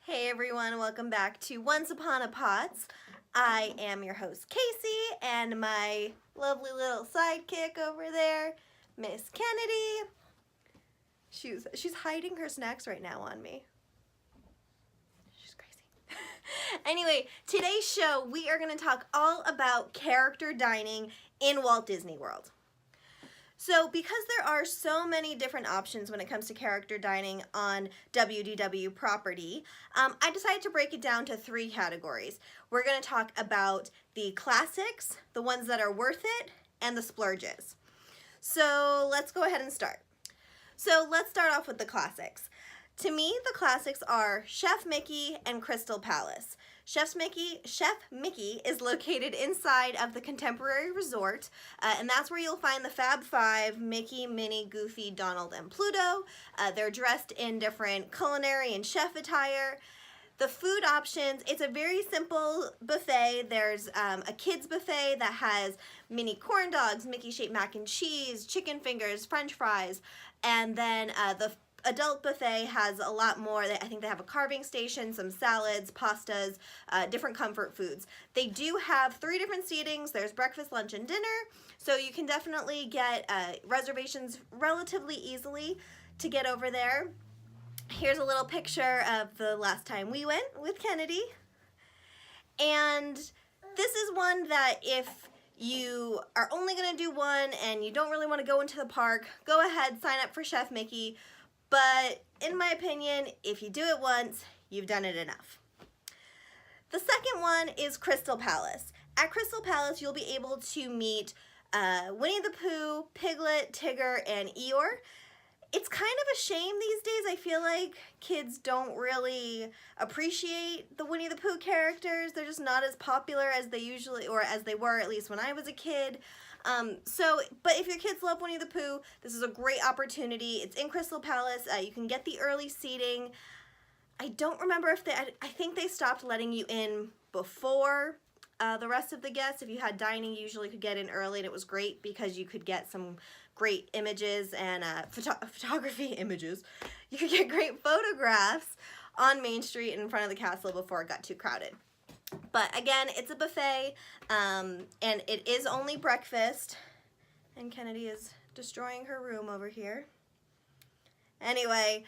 Hey everyone, welcome back to Once Upon a Pots. I am your host Casey and my lovely little sidekick over there, Miss Kennedy. She's hiding her snacks right now on me. She's crazy. Anyway, today's show we are going to talk all about character dining in Walt Disney World. So because there are so many different options when it comes to character dining on WDW property, I decided to break it down to three categories. We're going to talk about the classics, the ones that are worth it, and the splurges. So let's go ahead and start. So let's start off with the classics. To me, the classics are Chef Mickey and Crystal Palace. Chef Mickey is located inside of the Contemporary Resort, and that's where you'll find the Fab Five, Mickey, Minnie, Goofy, Donald, and Pluto. They're dressed in different culinary and chef attire. The food options, it's a very simple buffet. There's a kids buffet that has mini corn dogs, Mickey-shaped mac and cheese, chicken fingers, french fries, and then the adult buffet has a lot more. I think they have a carving station, some salads, pastas, different comfort foods. They do have 3 different seatings. There's breakfast, lunch, and dinner, so you can definitely get reservations relatively easily to get over there. Here's a little picture of the last time we went with Kennedy. And this is one that if you are only going to do one and you don't really want to go into the park, go ahead, sign up for Chef Mickey. But in my opinion, if you do it once, you've done it enough. The second one is Crystal Palace. At Crystal Palace, you'll be able to meet Winnie the Pooh, Piglet, Tigger, and Eeyore. It's kind of a shame these days. I feel like kids don't really appreciate the Winnie the Pooh characters. They're just not as popular as they usually, or as they were at least when I was a kid. But if your kids love Winnie the Pooh, this is a great opportunity. It's in Crystal Palace. You can get the early seating. I don't remember if I think they stopped letting you in before the rest of the guests. If you had dining, you usually could get in early, and it was great because you could get some great images and photography images. You could get great photographs on Main Street in front of the castle before it got too crowded. But again, it's a buffet, and it is only breakfast. And Kennedy is destroying her room over here. Anyway,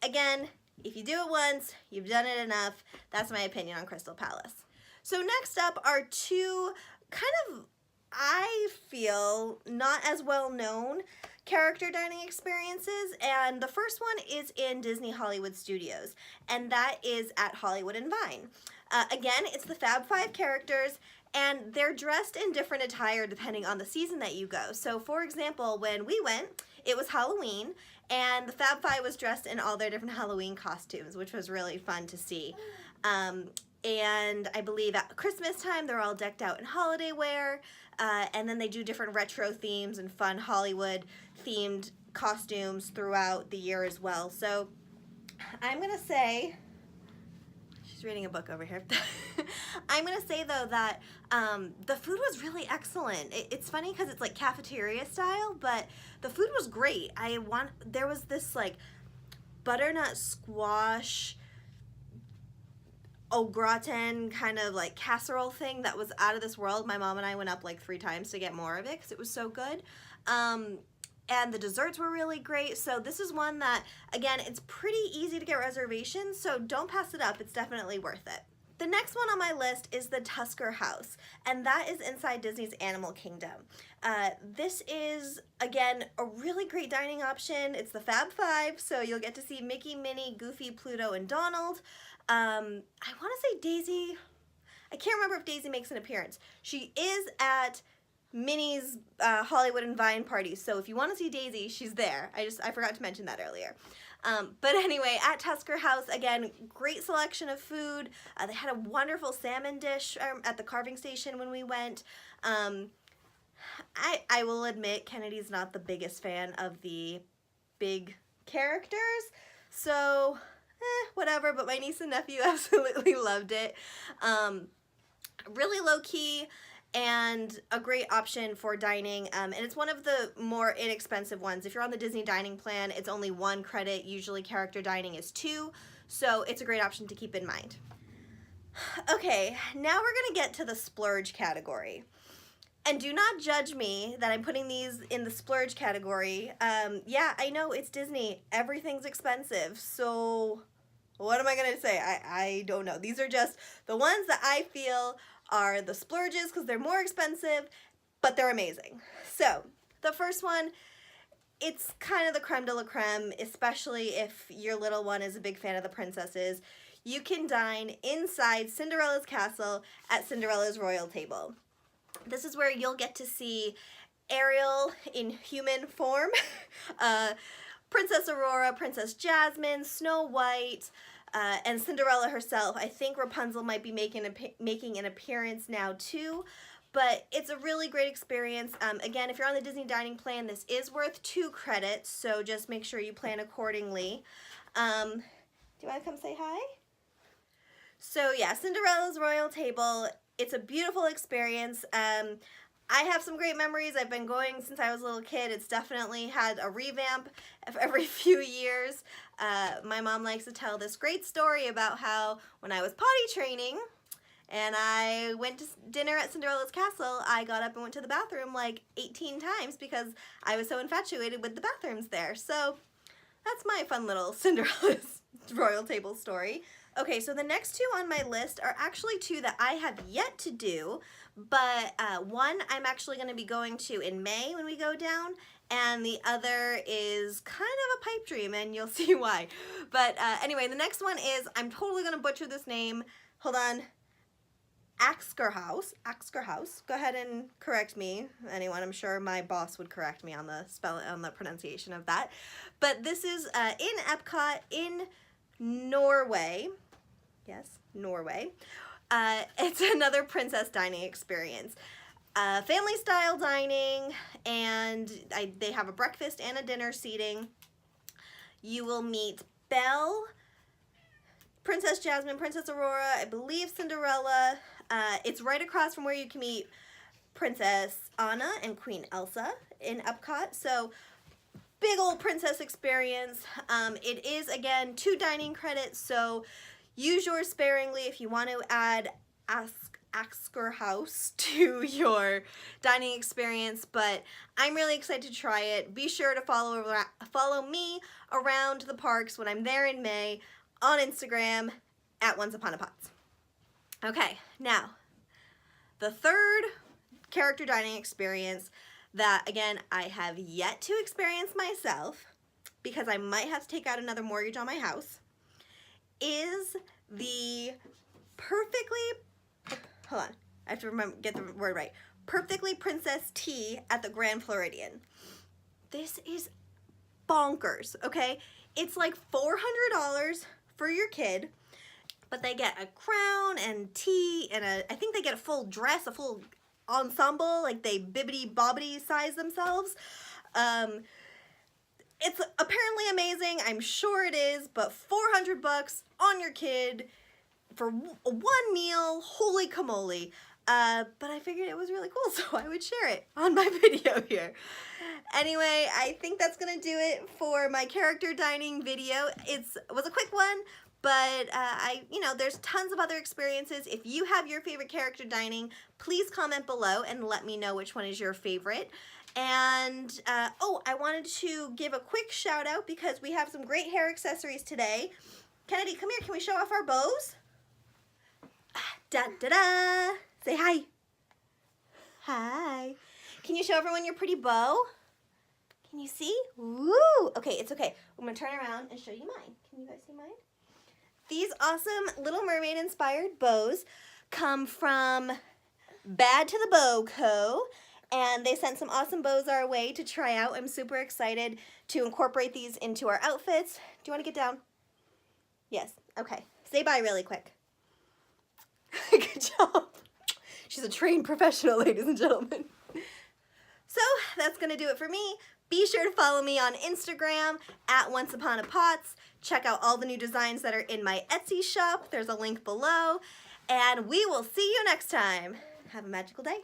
again, if you do it once, you've done it enough. That's my opinion on Crystal Palace. So next up are 2 kind of, I feel, not as well known character dining experiences, and the first one is in Disney Hollywood Studios, and that is at Hollywood and Vine. Again, it's the Fab Five characters, and they're dressed in different attire depending on the season that you go. So for example, when we went, it was Halloween, and the Fab Five was dressed in all their different Halloween costumes, which was really fun to see. And I believe at Christmas time, they're all decked out in holiday wear, and then they do different retro themes and fun Hollywood themed costumes throughout the year as well. So I'm gonna say, she's reading a book over here. I'm gonna say though that the food was really excellent. It's funny because it's like cafeteria style, but the food was great. There was this like butternut squash au gratin kind of like casserole thing that was out of this world. My mom and I went up like 3 times to get more of it because it was so good. And the desserts were really great. So this is one that, again, it's pretty easy to get reservations, so don't pass it up. It's definitely worth it. The next one on my list is the Tusker House, and that is inside Disney's Animal Kingdom. This is, again, a really great dining option. It's the Fab Five, so you'll get to see Mickey, Minnie, Goofy, Pluto, and Donald. I want to say Daisy, I can't remember if Daisy makes an appearance. She is at Minnie's Hollywood and Vine party, so if you want to see Daisy, she's there. I forgot to mention that earlier. But anyway, at Tusker House, again, great selection of food. They had a wonderful salmon dish at the carving station when we went. I will admit, Kennedy's not the biggest fan of the big characters, so whatever, but my niece and nephew absolutely loved it. Really low-key, and a great option for dining, and it's one of the more inexpensive ones. If you're on the Disney dining plan, it's only 1 credit. Usually character dining is 2, so it's a great option to keep in mind. Okay, now we're gonna get to the splurge category. And do not judge me that I'm putting these in the splurge category. Yeah, I know, it's Disney. Everything's expensive, so what am I gonna say? I don't know. These are just the ones that I feel are the splurges because they're more expensive, but they're amazing. So, the first one, it's kind of the creme de la creme, especially if your little one is a big fan of the princesses. You can dine inside Cinderella's castle at Cinderella's royal table. This is where you'll get to see Ariel in human form, Princess Aurora, Princess Jasmine, Snow White, and Cinderella herself. I think Rapunzel might be making an appearance now too, but it's a really great experience. Again, if you're on the Disney dining plan, this is worth 2 credits, so just make sure you plan accordingly. Do you want to come say hi? So yeah, Cinderella's royal table. It's a beautiful experience. I have some great memories. I've been going since I was a little kid. It's definitely had a revamp every few years. My mom likes to tell this great story about how when I was potty training and I went to dinner at Cinderella's castle, I got up and went to the bathroom like 18 times because I was so infatuated with the bathrooms there. So that's my fun little Cinderella's royal table story. Okay, so the next 2 on my list are actually 2 that I have yet to do, but one I'm actually going to be going to in May when we go down, and the other is kind of a pipe dream, and you'll see why. But anyway, the next one is, I'm totally going to butcher this name. Hold on. Axkerhaus. Go ahead and correct me, anyone. I'm sure my boss would correct me on the pronunciation of that. But this is in Epcot in Norway. Yes, Norway. It's another princess dining experience. Family style dining, and they have a breakfast and a dinner seating. You will meet Belle, Princess Jasmine, Princess Aurora, I believe Cinderella. It's right across from where you can meet Princess Anna and Queen Elsa in Epcot. So big old princess experience. It is, again, 2 dining credits, so use yours sparingly if you want to add Axkerhaus to your dining experience, but I'm really excited to try it. Be sure to follow me around the parks when I'm there in May on Instagram at Once Upon a Pots. Okay, now, the third character dining experience that, again, I have yet to experience myself because I might have to take out another mortgage on my house, is the hold on, I have to get the word right, Perfectly Princess Tea at the Grand Floridian. This is bonkers, okay? It's like $400 for your kid, but they get a crown and tea and I think they get a full dress, a full ensemble, like they bibbity-bobbity size themselves. It's apparently amazing. I'm sure it is, but $400 on your kid for 1 meal, holy camole. But I figured it was really cool, so I would share it on my video here. Anyway, I think that's gonna do it for my character dining video. It was a quick one, but there's tons of other experiences. If you have your favorite character dining, please comment below and let me know which one is your favorite. And, I wanted to give a quick shout out because we have some great hair accessories today. Kennedy, come here. Can we show off our bows? Da-da-da! Say hi. Hi. Can you show everyone your pretty bow? Can you see? Woo! Okay, it's okay. I'm going to turn around and show you mine. Can you guys see mine? These awesome Little Mermaid inspired bows come from Bad to the Bow Co. And they sent some awesome bows our way to try out. I'm super excited to incorporate these into our outfits. Do you want to get down? Yes. Okay. Say bye really quick. Good job. She's a trained professional, ladies and gentlemen. So that's going to do it for me. Be sure to follow me on Instagram at Once Upon a Pots. Check out all the new designs that are in my Etsy shop. There's a link below. And we will see you next time. Have a magical day.